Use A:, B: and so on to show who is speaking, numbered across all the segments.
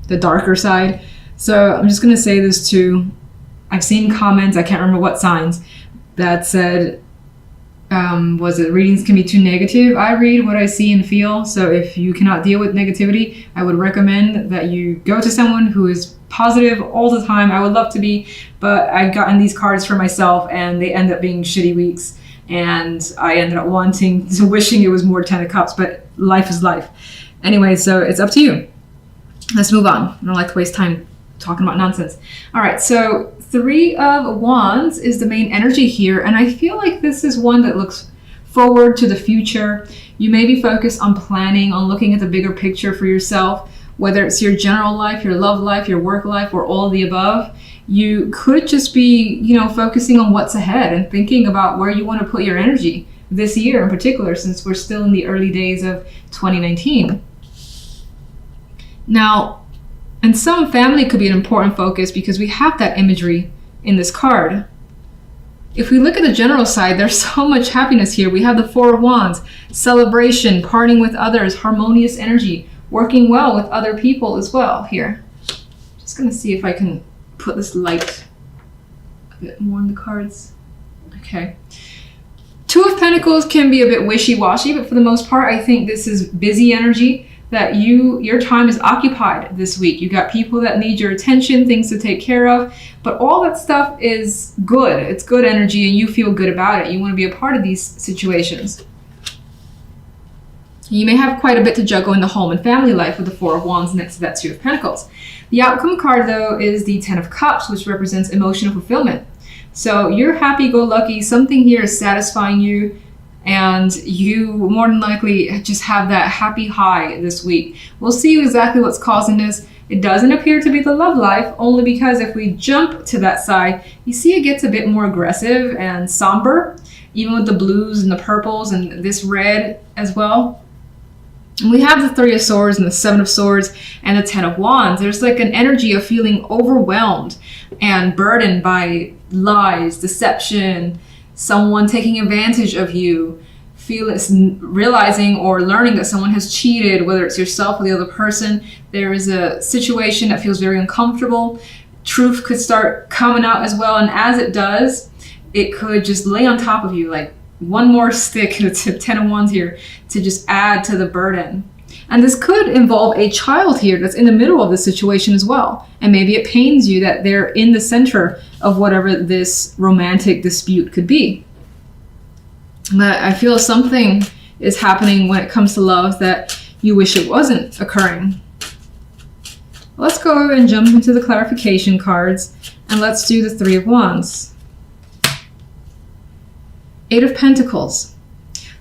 A: the darker side. So I'm just going to say this too. I've seen comments, I can't remember what signs, that said, was it readings can be too negative? I read what I see and feel. So if you cannot deal with negativity, I would recommend that you go to someone who is positive all the time. I would love to be, but I've gotten these cards for myself and they end up being shitty weeks. And I ended up wishing it was more 10 of Cups, but life is life. Anyway, so it's up to you. Let's move on. I don't like to waste time talking about nonsense. All right, so 3 of Wands is the main energy here, and I feel like this is one that looks forward to the future. You may be focused on planning, on looking at the bigger picture for yourself, whether it's your general life, your love life, your work life, or all of the above. You could just be, focusing on what's ahead and thinking about where you want to put your energy this year in particular, since we're still in the early days of 2019. Now, and some family could be an important focus because we have that imagery in this card. If we look at the general side, there's so much happiness here. We have the 4 of Wands, celebration, parting with others, harmonious energy, working well with other people as well here. Just going to see if I can put this light a bit more in the cards. Okay. 2 of Pentacles can be a bit wishy-washy, but for the most part, I think this is busy energy. That your time is occupied this week. You got people that need your attention, things to take care of, but all that stuff is good. It's good energy and you feel good about it. You want to be a part of these situations. You may have quite a bit to juggle in the home and family life with the 4 of Wands next to that 2 of Pentacles. The outcome card though is the 10 of Cups, which represents emotional fulfillment. So you're happy-go-lucky, something here is satisfying you, and you more than likely just have that happy high this week. We'll see exactly what's causing this. It doesn't appear to be the love life, only because if we jump to that side, you see it gets a bit more aggressive and somber, even with the blues and the purples and this red as well. And we have the 3 of Swords and the 7 of Swords and the 10 of Wands. There's like an energy of feeling overwhelmed and burdened by lies, deception, someone taking advantage of you, realizing or learning that someone has cheated, whether it's yourself or the other person. There is a situation that feels very uncomfortable. Truth could start coming out as well, and as it does, it could just lay on top of you like one more stick, to 10 of Wands here, to just add to the burden. And this could involve a child here that's in the middle of the situation as well. And maybe it pains you that they're in the center of whatever this romantic dispute could be. But I feel something is happening when it comes to love that you wish it wasn't occurring. Let's go over and jump into the clarification cards, and let's do the 3 of Wands. 8 of Pentacles.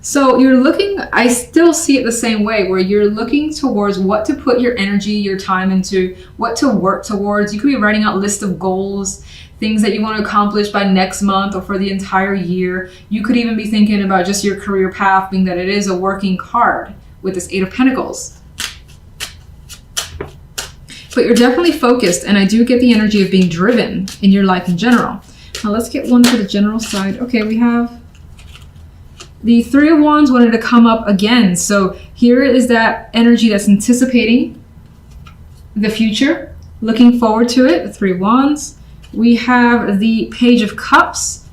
A: So you're looking, I still see it the same way, where you're looking towards what to put your energy, your time into, what to work towards. You could be writing out a list of goals, things that you want to accomplish by next month or for the entire year. You could even be thinking about just your career path, being that it is a working card with this 8 of Pentacles. But you're definitely focused, and I do get the energy of being driven in your life in general. Now let's get one for the general side. Okay, we have the 3 of Wands wanted to come up again. So here is that energy that's anticipating the future, looking forward to it, the 3 of Wands. We have the Page of Cups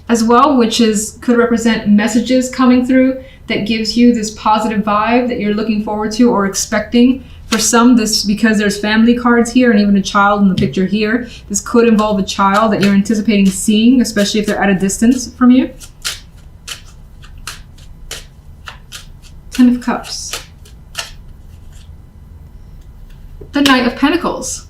A: as well, which could represent messages coming through that gives you this positive vibe that you're looking forward to or expecting. For some, this, because there's family cards here and even a child in the picture here, this could involve a child that you're anticipating seeing, especially if they're at a distance from you. 10 of Cups. The Knight of Pentacles.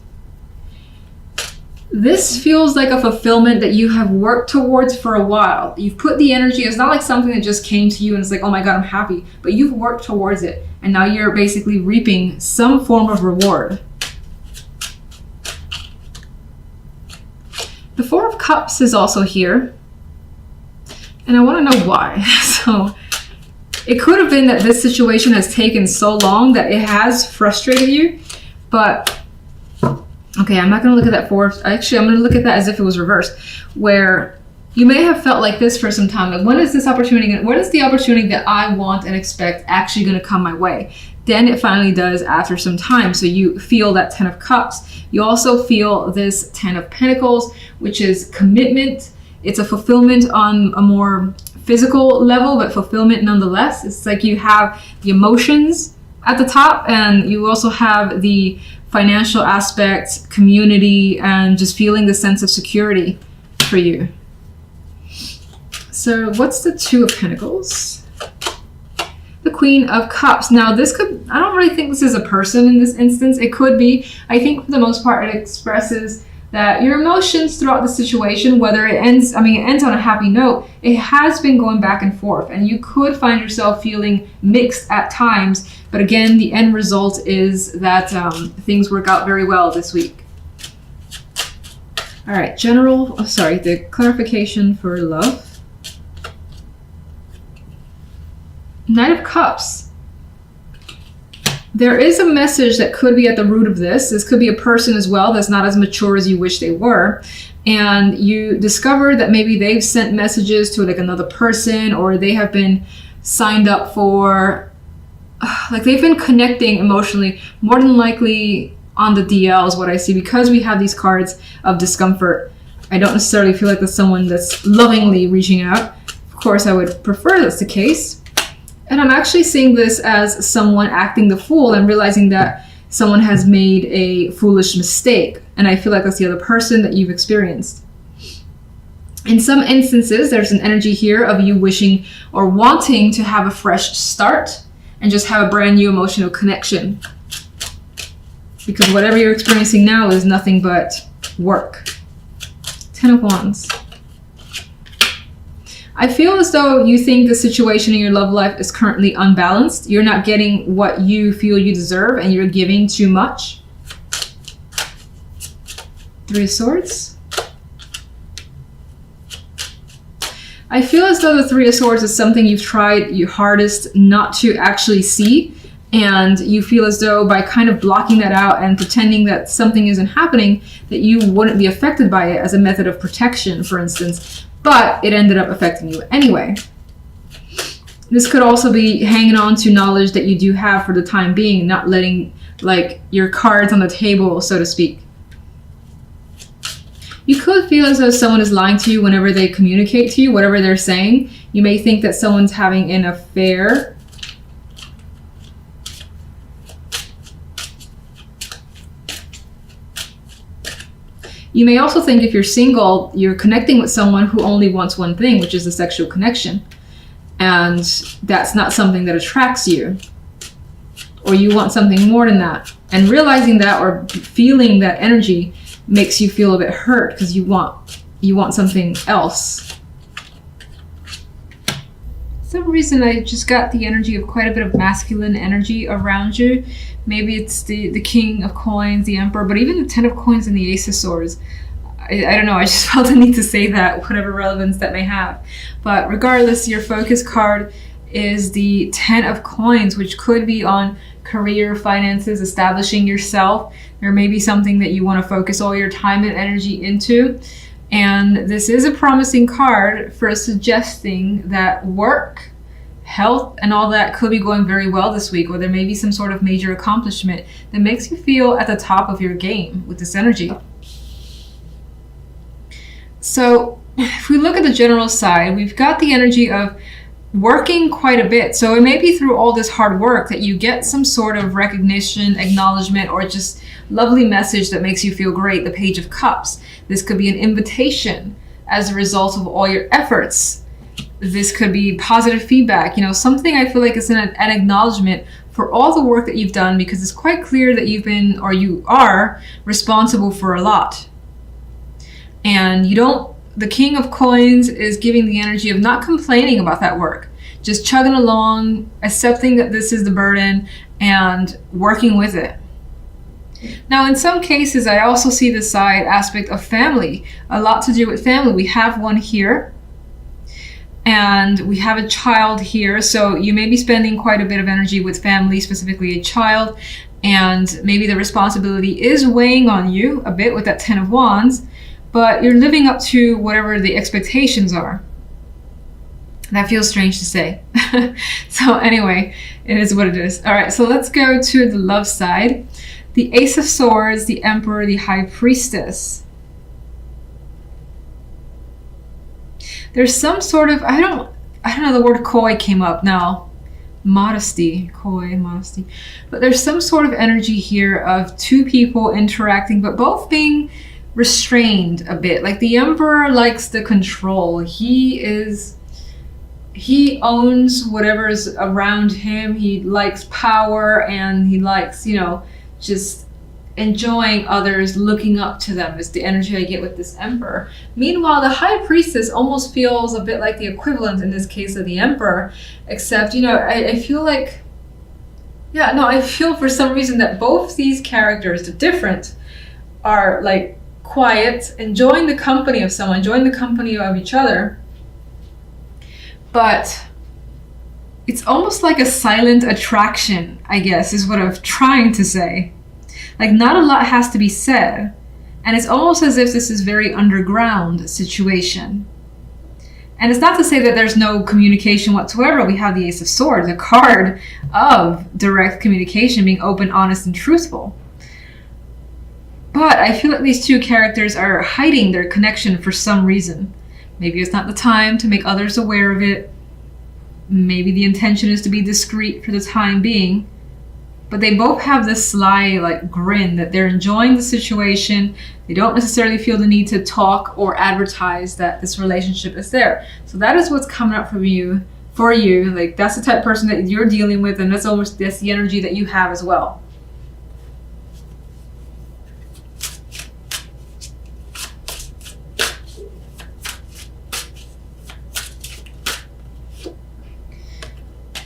A: This feels like a fulfillment that you have worked towards for a while. You've put the energy, it's not like something that just came to you and it's like, oh my God, I'm happy. But you've worked towards it. And now you're basically reaping some form of reward. The 4 of Cups is also here. And I want to know why. So it could have been that this situation has taken so long that it has frustrated you. But okay, I'm not going to look at that 4. Actually, I'm going to look at that as if it was reversed, where you may have felt like this for some time. Like, when is this opportunity when is the opportunity that I want and expect actually going to come my way? then it finally does after some time. So you feel that 10 of Cups. You also feel this 10 of Pentacles, which is commitment. It's a fulfillment on a more physical level, but fulfillment nonetheless. It's like you have the emotions at the top, and you also have the financial aspect, community, and just feeling the sense of security for you. So what's the Two of Pentacles? The Queen of Cups. Now this could, I don't really think this is a person in this instance. It could be. I think for the most part it expresses that your emotions throughout the situation, whether it ends, it ends on a happy note, it has been going back and forth, and you could find yourself feeling mixed at times. But again, the end result is that things work out very well this week. All right, the clarification for love. Knight of Cups. There is a message that could be at the root of this. This could be a person as well that's not as mature as you wish they were. And you discover that maybe they've sent messages to like another person, or they have been signed up for, like they've been connecting emotionally, more than likely on the DL is what I see, because we have these cards of discomfort. I don't necessarily feel like there's someone that's lovingly reaching out. Of course, I would prefer that's the case. And I'm actually seeing this as someone acting the fool and realizing that someone has made a foolish mistake. And I feel like that's the other person that you've experienced. In some instances, there's an energy here of you wishing or wanting to have a fresh start and just have a brand new emotional connection. Because whatever you're experiencing now is nothing but work. 10 of Wands. I feel as though you think the situation in your love life is currently unbalanced. You're not getting what you feel you deserve, and you're giving too much. 3 of Swords. I feel as though the 3 of Swords is something you've tried your hardest not to actually see, and you feel as though by kind of blocking that out and pretending that something isn't happening, that you wouldn't be affected by it as a method of protection, for instance. But it ended up affecting you anyway. This could also be hanging on to knowledge that you do have for the time being, not letting like your cards on the table, so to speak. You could feel as though someone is lying to you whenever they communicate to you, whatever they're saying. You may think that someone's having an affair. You may also think if you're single, you're connecting with someone who only wants one thing, which is a sexual connection. And that's not something that attracts you. Or you want something more than that. And realizing that or feeling that energy makes you feel a bit hurt because you want something else. For some reason, I just got the energy of quite a bit of masculine energy around you. Maybe it's the King of Coins, the Emperor, but even the 10 of Coins and the Ace of Swords. I don't know, I just felt the need to say that, whatever relevance that may have. But regardless, your focus card is the 10 of Coins, which could be on career, finances, establishing yourself. There may be something that you want to focus all your time and energy into. And this is a promising card for suggesting that work, health, and all that could be going very well this week, or there may be some sort of major accomplishment that makes you feel at the top of your game with this energy. So if we look at the general side, we've got the energy of working quite a bit. So it may be through all this hard work that you get some sort of recognition, acknowledgement, or just lovely message that makes you feel great. The Page of Cups. This could be an invitation as a result of all your efforts. This could be positive feedback, something I feel like is an acknowledgement for all the work that you've done, because it's quite clear that you've been, or you are, responsible for a lot. And the King of Coins is giving the energy of not complaining about that work, just chugging along, accepting that this is the burden, and working with it. Now, in some cases, I also see the side aspect of family, a lot to do with family. We have one here. And we have a child here, so you may be spending quite a bit of energy with family, specifically a child, and maybe the responsibility is weighing on you a bit with that 10 of Wands, but you're living up to whatever the expectations are. That feels strange to say. So anyway, it is what it is. All right, so let's go to the love side. The Ace of Swords, the Emperor, the High Priestess. There's some sort of, I don't know, the word coy came up now. Modesty, coy, modesty. But there's some sort of energy here of two people interacting, but both being restrained a bit. Like the Emperor likes the control. He owns whatever is around him. He likes power, and he likes, just enjoying others, looking up to them is the energy I get with this Emperor. Meanwhile, the High Priestess almost feels a bit like the equivalent in this case of the Emperor, except, I feel like, I feel for some reason that both these characters, the different, are like quiet, enjoying the company of someone, enjoying the company of each other, but it's almost like a silent attraction, I guess, is what I'm trying to say. Like, not a lot has to be said, and it's almost as if this is very underground situation. And it's not to say that there's no communication whatsoever. We have the Ace of Swords, a card of direct communication, being open, honest, and truthful. But I feel like these two characters are hiding their connection for some reason. Maybe it's not the time to make others aware of it. Maybe the intention is to be discreet for the time being. But they both have this sly grin that they're enjoying the situation. They don't necessarily feel the need to talk or advertise that this relationship is there. So that is what's coming up for you. Like, that's the type of person that you're dealing with, and that's the energy that you have as well.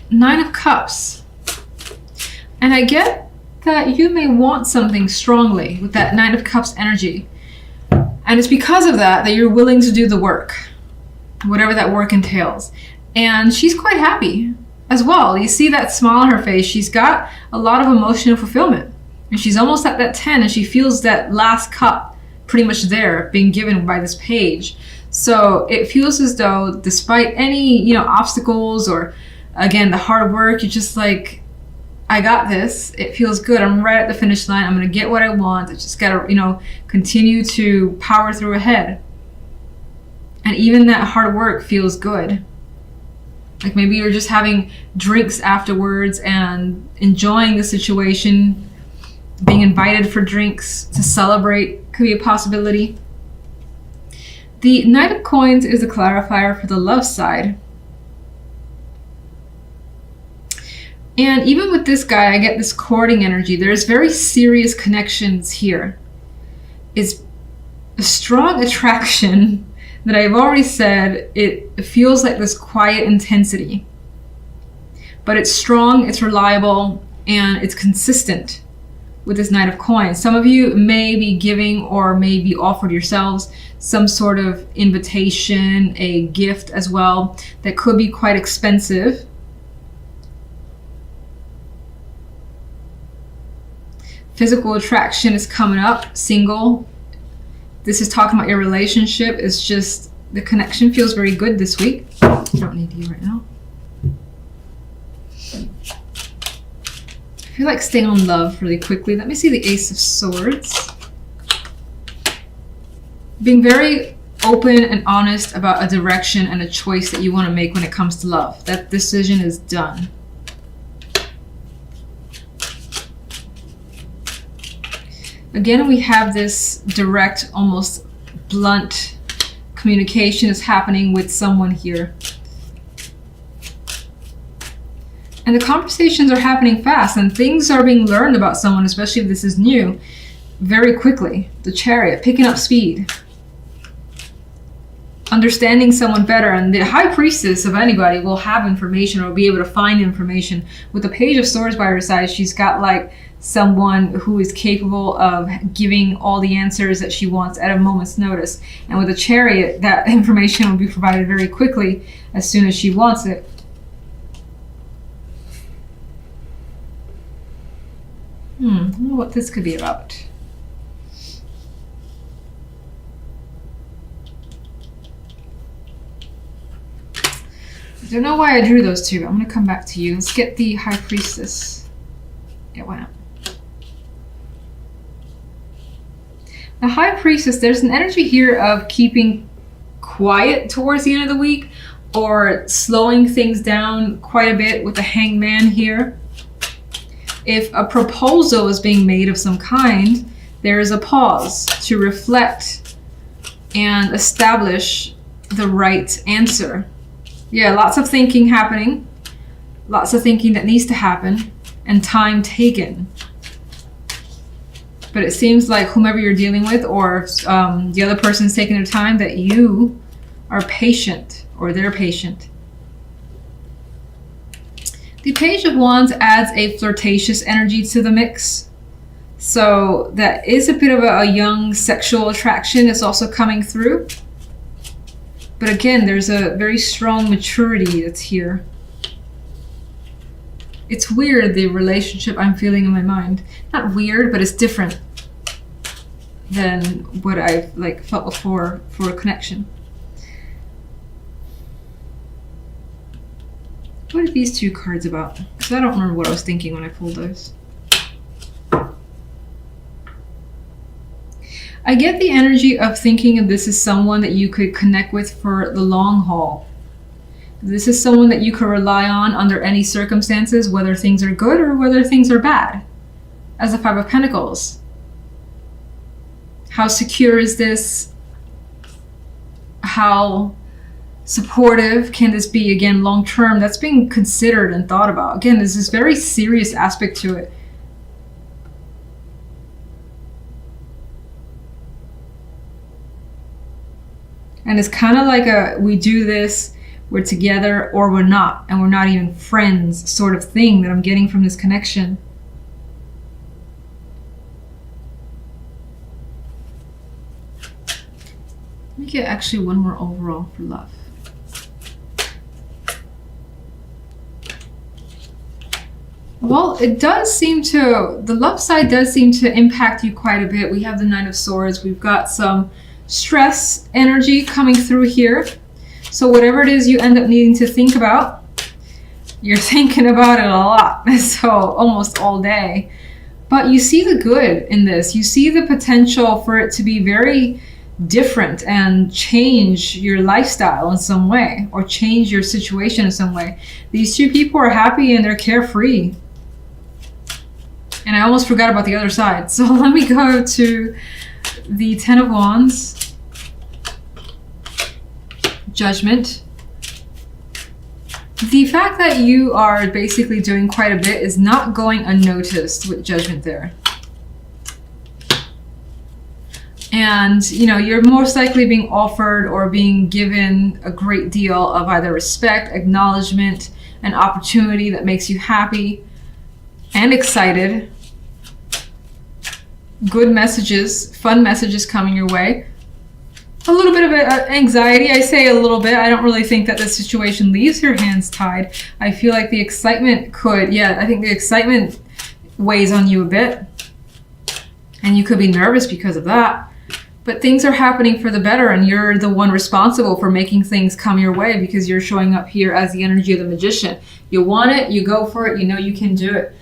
A: Nine of Cups. And I get that you may want something strongly with that Nine of Cups energy. And it's because of that you're willing to do the work, whatever that work entails. And she's quite happy as well. You see that smile on her face. She's got a lot of emotional fulfillment. And she's almost at that 10, and she feels that last cup pretty much there being given by this page. So it feels as though despite any, obstacles or, again, the hard work, you're just like, I got this. It feels good. I'm right at the finish line. I'm going to get what I want. I just got to, continue to power through ahead. And even that hard work feels good. Like maybe you're just having drinks afterwards and enjoying the situation. Being invited for drinks to celebrate could be a possibility. The Knight of Coins is a clarifier for the love side. And even with this guy, I get this courting energy. There's very serious connections here. It's a strong attraction that I've already said. It feels like this quiet intensity. But it's strong, it's reliable, and it's consistent with this Knight of Coins. Some of you may be giving or may be offered yourselves some sort of invitation, a gift as well, that could be quite expensive. Physical attraction is coming up, single. This is talking about your relationship. It's just the connection feels very good this week. I don't need you right now. I feel like staying on love really quickly. Let me see the Ace of Swords. Being very open and honest about a direction and a choice that you want to make when it comes to love. That decision is done. Again, we have this direct, almost blunt communication is happening with someone here. And the conversations are happening fast, and things are being learned about someone, especially if this is new, very quickly. The Chariot, picking up speed. Understanding someone better, and the High Priestess of anybody will have information or be able to find information. With the Page of Swords by her side, she's got like someone who is capable of giving all the answers that she wants at a moment's notice. And with the Chariot, that information will be provided very quickly as soon as she wants it. I wonder what this could be about. Don't know why I drew those two. I'm going to come back to you. Let's get the High Priestess. Yeah, why not? The High Priestess, there's an energy here of keeping quiet towards the end of the week, or slowing things down quite a bit with the Hangman here. If a proposal is being made of some kind, there is a pause to reflect and establish the right answer. Yeah, lots of thinking happening, lots of thinking that needs to happen, and time taken. But it seems like whomever you're dealing with, or the other person's taking their time, that you are patient, or they're patient. The Page of Wands adds a flirtatious energy to the mix. So that is a bit of a young sexual attraction is also coming through. But again, there's a very strong maturity that's here. It's weird, the relationship I'm feeling in my mind. Not weird, but it's different than what I've felt before for a connection. What are these two cards about? Because I don't remember what I was thinking when I pulled those. I get the energy of thinking of this as someone that you could connect with for the long haul. This is someone that you can rely on under any circumstances, whether things are good or whether things are bad. As the Five of Pentacles. How secure is this? How supportive can this be? Again, long term, that's being considered and thought about. Again, there's this very serious aspect to it. And it's kind of like we do this, we're together, or we're not, and we're not even friends sort of thing that I'm getting from this connection. Let me get actually one more overall for love. Well, it does seem to, the love side does seem to impact you quite a bit. We have the Nine of Swords. We've got some stress energy coming through here. So whatever it is you end up needing to think about, you're thinking about it a lot. So almost all day. But you see the good in this. You see the potential for it to be very different and change your lifestyle in some way, or change your situation in some way. These two people are happy and they're carefree. And I almost forgot about the other side. So let me go to the Ten of Wands. Judgment. The fact that you are basically doing quite a bit is not going unnoticed with Judgment there. And, you know, you're most likely being offered or being given a great deal of either respect, acknowledgement, an opportunity that makes you happy and excited. Good messages, fun messages coming your way. A little bit of anxiety. I say a little bit. I don't really think that this situation leaves your hands tied. I feel like the excitement could, I think the excitement weighs on you a bit. And you could be nervous because of that. But things are happening for the better, and you're the one responsible for making things come your way because you're showing up here as the energy of the Magician. You want it, you go for it, you know you can do it.